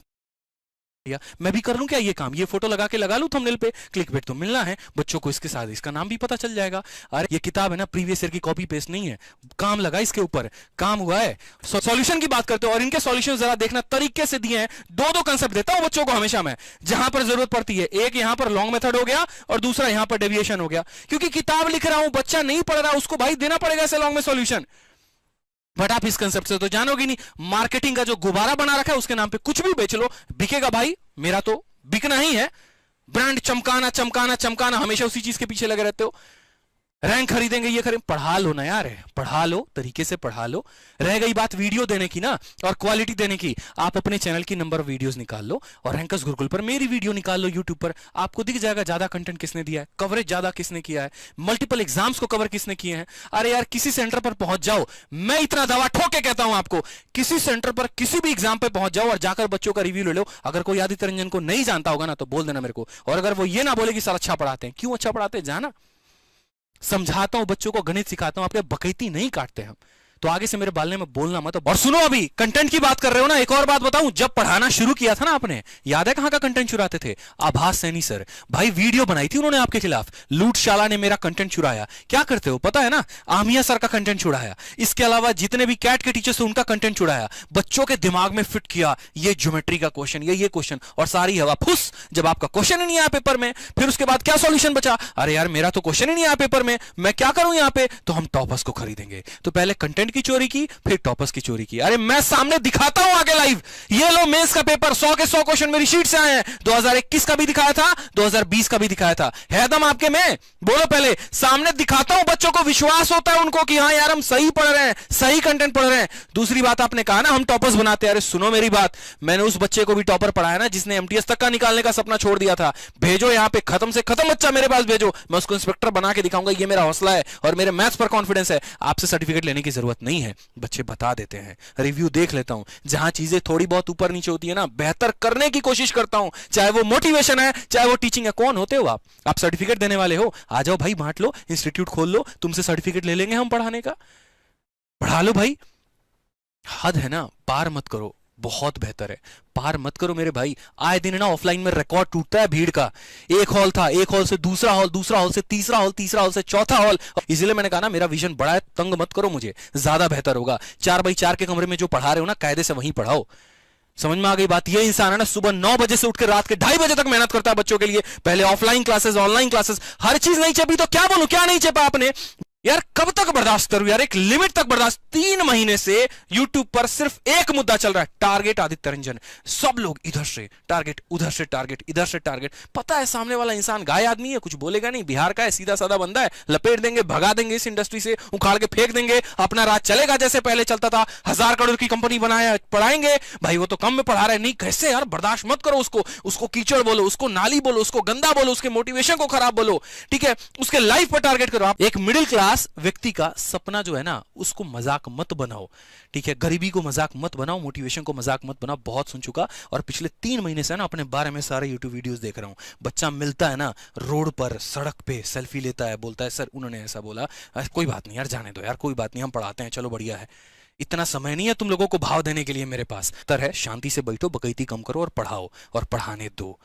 मैं भी कर लूं क्या ये काम, ये फोटो लगा के लगा लूं थंबनेल पे, क्लिक बेट तो मिलना है बच्चों को, इसके साथ इसका नाम भी पता चल जाएगा। अरे ये किताब है ना प्रीवियस ईयर की कॉपी पेस्ट नहीं है, काम लगा इसके ऊपर, काम हुआ है। सॉल्यूशन की बात करते हो और इनके सॉल्यूशन जरा देखना तरीके से दिए हैं। दो कंसेप्ट देता हूं बच्चों को हमेशा मैं, जहां पर जरूरत पड़ती है। एक यहां पर लॉन्ग मेथड हो गया और दूसरा यहां पर डेविएशन हो गया, क्योंकि किताब लिख रहा हूं, बच्चा नहीं पढ़ रहा, उसको भाई देना पड़ेगा ऐसे लॉन्ग में सॉल्यूशन। बट आप इस कंसेप्ट से तो जानोगे नहीं। मार्केटिंग का जो गुब्बारा बना रखा है उसके नाम पे कुछ भी बेच लो, बिकेगा भाई, मेरा तो बिकना ही है। ब्रांड चमकाना चमकाना चमकाना, हमेशा उसी चीज के पीछे लगे रहते हो। रैंक खरीदेंगे, ये खरीद, पढ़ा लो ना यार, पढ़ा लो, तरीके से पढ़ा लो। रह गई बात वीडियो देने की ना और क्वालिटी देने की, आप अपने चैनल की नंबर ऑफ वीडियोस निकाल लो और रैंकर्स गुरुकुल पर मेरी वीडियो निकाल लो यूट्यूब पर, आपको दिख जाएगा ज्यादा कंटेंट किसने दिया है, कवरेज ज्यादा किसने किया है, मल्टीपल एग्जाम्स को कवर किसने किए हैं। अरे यार किसी सेंटर पर पहुंच जाओ, मैं इतना दावा ठोक के कहता हूं आपको, किसी सेंटर पर किसी भी एग्जाम पे पहुंच जाओ और जाकर बच्चों का रिव्यू ले लो। अगर कोई आदित्य रंजन को नहीं जानता होगा ना तो बोल देना मेरे को, और अगर वो ये ना बोले कि सर अच्छा पढ़ाते हैं, क्यों अच्छा पढ़ाते हैं, जाना समझाता हूं बच्चों को, गणित सिखाता हूं, आपके बकैती नहीं काटते हम। तो आगे से मेरे बालने में बोलना मत। और सुनो, अभी कंटेंट की बात कर रहे हो ना, एक और बात बताऊं, जब पढ़ाना शुरू किया था ना आपने, याद है कहां का कंटेंट चुराते थे? आभास सैनी सर, भाई वीडियो बनाई थी उन्होंने आपके खिलाफ, लूटशाला ने मेरा कंटेंट चुराया। क्या करते हो पता है ना, आमिया सर का कंटेंट चुराया, इसके अलावा जितने भी कैट के टीचर्स थे उनका कंटेंट चुराया, बच्चों के दिमाग में फिट किया ये ज्योमेट्री का क्वेश्चन, ये क्वेश्चन, और सारी हवा फुस, जब आपका क्वेश्चन ही नहीं आया पेपर में, फिर उसके बाद क्या सॉल्यूशन बचा? अरे यार मेरा तो क्वेश्चन ही नहीं आया पेपर में, मैं क्या करूं यहां पे? तो हम टॉपर्स को खरीदेंगे। तो पहले कंटेंट की चोरी की, फिर टॉपर्स की चोरी की। अरे मैं सामने दिखाता हूं आगे लाइव, ये लो मेंस का पेपर, 100 के 100 क्वेश्चन मेरी शीट से आए हैं। 2021 का भी दिखाया था, 2020 का भी दिखाया था, है दम आपके में? बोलो पहले, सामने दिखाता हूं, बच्चों को विश्वास होता है उनको कि हाँ यार हम सही पढ़ रहे हैं, सही कंटेंट पढ़ रहे हैं। दूसरी बात आपने कहा ना हम टॉपर्स बनाते हैं, अरे सुनो मेरी बात, मैंने उस बच्चे को भी टॉपर पढ़ाया ना जिसने एमटीएस तक का निकालने का सपना छोड़ दिया था। भेजो यहां पे खत्म से खत्म बच्चा मेरे पास भेजो, मैं उसको इंस्पेक्टर बना के दिखाऊंगा, ये मेरा हौसला है और मेरे मैथ्स पर कॉन्फिडेंस है। आपसे सर्टिफिकेट लेने की जरूरत नहीं है, बच्चे बता देते हैं, रिव्यू देख लेता हूं, जहां चीजें थोड़ी बहुत ऊपर नीचे होती है ना, बेहतर करने की कोशिश करता हूं, चाहे वो मोटिवेशन है चाहे वो टीचिंग है। कौन होते हो आप सर्टिफिकेट देने वाले हो? आ जाओ भाई, बांट लो, इंस्टीट्यूट खोल लो, तुमसे सर्टिफिकेट ले लेंगे हम पढ़ाने का, पढ़ा लो भाई। हद है ना, पार मत करो, बहुत बेहतर है, पार मत करो मेरे भाई। आए दिन ना ऑफलाइन में रिकॉर्ड टूटता है भीड़ का, एक हॉल था, एक हॉल से दूसरा हॉल, दूसरा हॉल से तीसरा हॉल, तीसरा हॉल से चौथा हॉल। इसलिए मैंने कहा ना मेरा विजन बड़ा है, तंग मत करो मुझे, ज्यादा बेहतर होगा। 4x4 के कमरे में जो पढ़ा रहे हो ना, कायदे से वहीं पढ़ाओ। समझ में आ गई बात? ये इंसान है ना सुबह 9 बजे से उठकर रात के 2:30 बजे तक मेहनत करता है बच्चों के लिए, पहले ऑफलाइन क्लासेस, ऑनलाइन क्लासेस, हर चीज नहीं चेपी तो क्या बोलूं, क्या नहीं चेपा आपने यार? कब तक बर्दाश्त करूं यार, एक लिमिट तक बर्दाश्त। 3 महीने से YouTube पर सिर्फ एक मुद्दा चल रहा है, टारगेट आदित्य रंजन। सब लोग इधर से टारगेट, उधर से टारगेट, इधर से टारगेट। पता है सामने वाला इंसान गाय आदमी है, कुछ बोलेगा नहीं, बिहार का है, सीधा साधा बंदा है, लपेट देंगे, भगा देंगे इस इंडस्ट्री से, उखाड़ के फेंक देंगे, अपना राज चलेगा जैसे पहले चलता था। 1000 करोड़ की कंपनी बनाया, पढ़ाएंगे भाई, वो तो कम में पढ़ा रहे नहीं, कैसे यार? बर्दाश्त मत करो उसको कीचड़ बोलो, उसको नाली बोलो, उसको गंदा बोलो, उसके मोटिवेशन को खराब बोलो, ठीक है? उसके लाइफ पर टारगेट करो। आप एक मिडिल क्लास व्यक्ति का सपना जो है ना, उसको मजाक मत बनाओ, ठीक है? गरीबी को मजाक मत बनाओ, मोटिवेशन को मजाक मत बनाओ। बहुत सुन चुका, और पिछले 3 महीने से ना अपने बारे में सारे यूट्यूब वीडियोस देख रहा हूं। बच्चा मिलता है ना रोड पर, सड़क पे सेल्फी लेता है, बोलता है सर उन्होंने ऐसा बोला। कोई बात नहीं यार, जाने दो यार, कोई बात नहीं, हम पढ़ाते हैं, चलो बढ़िया है। इतना समय नहीं है तुम लोगों को भाव देने के लिए मेरे पास। तर है शांति से बैठो, बकैती कम करो और पढ़ाओ, और पढ़ाने दो।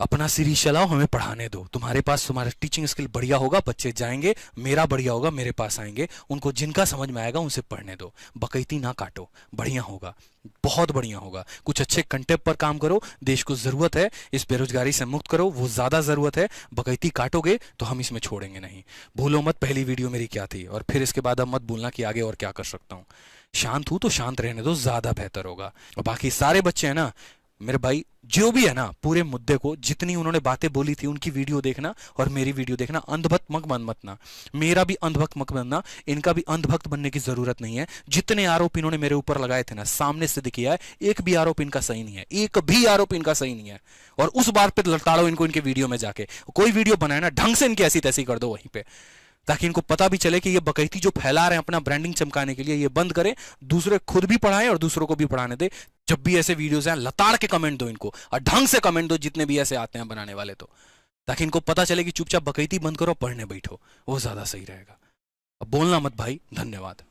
अपना सीरीज चलाओ, हमें पढ़ाने दो। तुम्हारे पास तुम्हारा टीचिंग स्किल बढ़िया होगा, बच्चे जाएंगे, मेरा बढ़िया होगा, मेरे पास आएंगे, उनको जिनका समझ में आएगा उनसे पढ़ने दो। बकैती ना काटो, बढ़िया होगा, बहुत बढ़िया होगा। कुछ अच्छे कंटेंट पर काम करो, देश को जरूरत है, इस बेरोजगारी से मुक्त करो, वो ज्यादा जरूरत है। बकैती काटोगे तो हम इसमें छोड़ेंगे नहीं। भूलो मत पहली वीडियो मेरी क्या थी, और फिर इसके बाद अब मत भूलना कि आगे और क्या कर सकता हूं। शांत हूं तो शांत रहने दो, ज्यादा बेहतर होगा। और बाकी सारे बच्चे हैं ना मेरे भाई, जो भी है ना, पूरे मुद्दे को, जितनी उन्होंने बातें बोली थी उनकी वीडियो देखना और मेरी वीडियो देखना। अंधभक्त मत बनना, मेरा भी अंधभक्त मत बनना, इनका भी अंधभक्त बनने की जरूरत नहीं है। जितने आरोप इन्होंने मेरे ऊपर लगाए थे ना, सामने सिद्ध किया है, एक भी आरोप इनका सही नहीं है, एक भी आरोप इनका सही नहीं है। और उस बात पे लड़ताड़ो इनको इनके वीडियो में जाके। कोई वीडियो बनाए ना, ढंग से इनकी ऐसी तैसी कर दो वहीं पे, ताकि इनको पता भी चले कि ये बकैती जो फैला रहे हैं अपना ब्रांडिंग चमकाने के लिए, ये बंद करें, दूसरे खुद भी पढ़ाएं और दूसरों को भी पढ़ाने दे। जब भी ऐसे वीडियोस हैं लताड़ के कमेंट दो इनको, और ढंग से कमेंट दो जितने भी ऐसे आते हैं बनाने वाले, तो ताकि इनको पता चले कि चुपचाप बकैती बंद करो, पढ़ने बैठो, वो ज्यादा सही रहेगा। अब बोलना मत भाई। धन्यवाद।